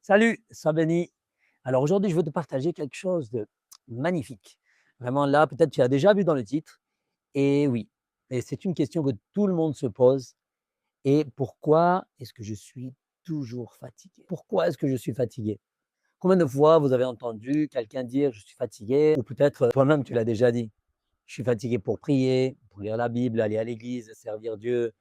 Salut, sois béni. Alors aujourd'hui, je veux te partager quelque chose de magnifique. Vraiment là, peut-être tu as déjà vu dans le titre. Et oui, et c'est une question que tout le monde se pose. Et pourquoi est-ce que je suis toujours fatigué? Pourquoi est-ce que je suis fatigué? Combien de fois vous avez entendu quelqu'un dire je suis fatigué? Ou peut-être toi-même tu l'as déjà dit. Je suis fatigué pour prier, pour lire la Bible, aller à l'église, servir Dieu,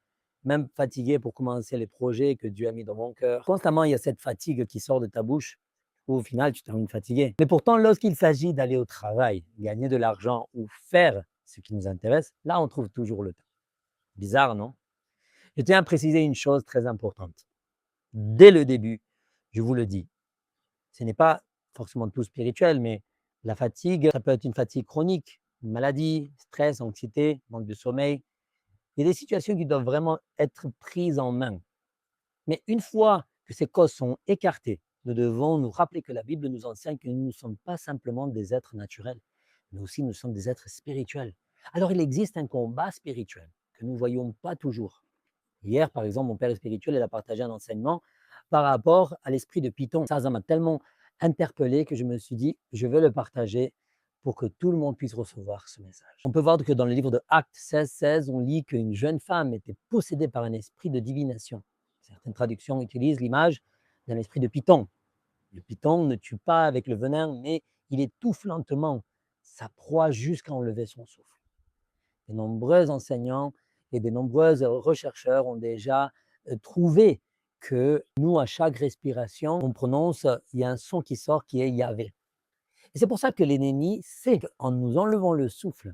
même fatigué pour commencer les projets que Dieu a mis dans mon cœur. Constamment, il y a cette fatigue qui sort de ta bouche, où au final, tu termines fatigué. Mais pourtant, lorsqu'il s'agit d'aller au travail, gagner de l'argent ou faire ce qui nous intéresse, là, on trouve toujours le temps. Bizarre, non? Je tiens à préciser une chose très importante. Dès le début, je vous le dis, ce n'est pas forcément tout spirituel, mais la fatigue, ça peut être une fatigue chronique, une maladie, stress, anxiété, manque de sommeil. Il y a des situations qui doivent vraiment être prises en main. Mais une fois que ces causes sont écartées, nous devons nous rappeler que la Bible nous enseigne que nous ne sommes pas simplement des êtres naturels, mais aussi nous sommes des êtres spirituels. Alors il existe un combat spirituel que nous ne voyons pas toujours. Hier, par exemple, mon père spirituel, il a partagé un enseignement par rapport à l'esprit de Python. Ça m'a tellement interpellé que je me suis dit, je vais le partager pour que tout le monde puisse recevoir ce message. On peut voir que dans le livre de Actes 16, on lit qu'une jeune femme était possédée par un esprit de divination. Certaines traductions utilisent l'image d'un esprit de Python. Le python ne tue pas avec le venin, mais il étouffe lentement sa proie jusqu'à enlever son souffle. De nombreux enseignants et de nombreux chercheurs ont déjà trouvé que nous, à chaque respiration, on prononce, il y a un son qui sort qui est Yahvé. Et c'est pour ça que l'ennemi sait qu'en nous enlevant le souffle,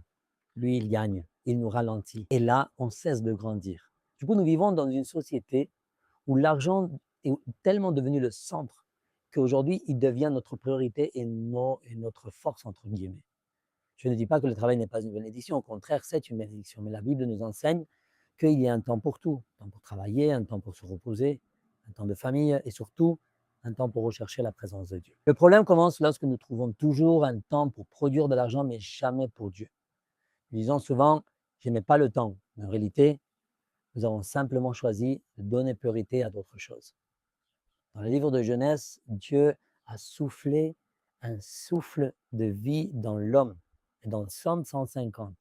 lui, il gagne, il nous ralentit. Et là, on cesse de grandir. Du coup, nous vivons dans une société où l'argent est tellement devenu le centre qu'aujourd'hui, il devient notre priorité et, et notre force, entre guillemets. Je ne dis pas que le travail n'est pas une bénédiction, au contraire, c'est une bénédiction. Mais la Bible nous enseigne qu'il y a un temps pour tout, un temps pour travailler, un temps pour se reposer, un temps de famille et surtout un temps pour rechercher la présence de Dieu. Le problème commence lorsque nous trouvons toujours un temps pour produire de l'argent, mais jamais pour Dieu. Nous disons souvent, je n'ai pas le temps. Mais en réalité, nous avons simplement choisi de donner priorité à d'autres choses. Dans le livre de Genèse, Dieu a soufflé un souffle de vie dans l'homme. Et dans le Psaume 150,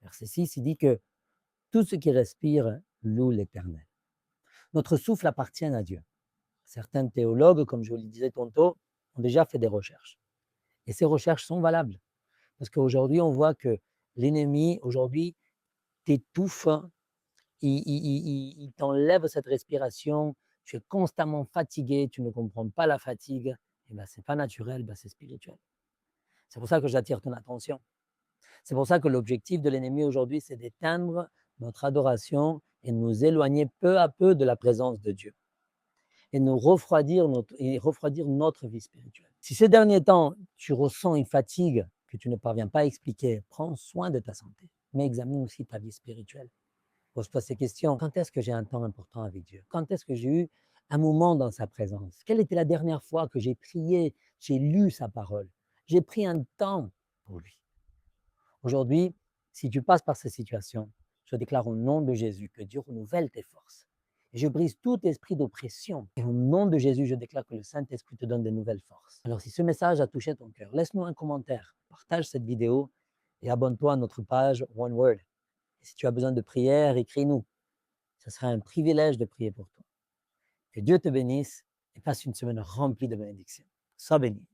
verset 6, il dit que tout ce qui respire loue l'Éternel. Notre souffle appartient à Dieu. Certains théologues, comme je vous le disais tantôt, ont déjà fait des recherches. Et ces recherches sont valables. Parce qu'aujourd'hui, on voit que l'ennemi, aujourd'hui, t'étouffe, il t'enlève cette respiration, tu es constamment fatigué, tu ne comprends pas la fatigue, et ben, ce n'est pas naturel, ben, c'est spirituel. C'est pour ça que j'attire ton attention. C'est pour ça que l'objectif de l'ennemi aujourd'hui, c'est d'éteindre notre adoration et de nous éloigner peu à peu de la présence de Dieu et nous refroidir notre vie spirituelle. Si ces derniers temps, tu ressens une fatigue que tu ne parviens pas à expliquer, prends soin de ta santé, mais examine aussi ta vie spirituelle. Pose-toi ces questions. Quand est-ce que j'ai un temps important avec Dieu? Quand est-ce que j'ai eu un moment dans sa présence? Quelle était la dernière fois que j'ai prié, j'ai lu sa parole? J'ai pris un temps pour lui. Aujourd'hui, si tu passes par ces situations, je déclare au nom de Jésus que Dieu renouvelle tes forces. Et je brise tout esprit d'oppression. Et au nom de Jésus, je déclare que le Saint-Esprit te donne de nouvelles forces. Alors si ce message a touché ton cœur, laisse-nous un commentaire, partage cette vidéo et abonne-toi à notre page One Word. Et si tu as besoin de prière, écris-nous. Ce sera un privilège de prier pour toi. Que Dieu te bénisse et passe une semaine remplie de bénédictions. Sois béni.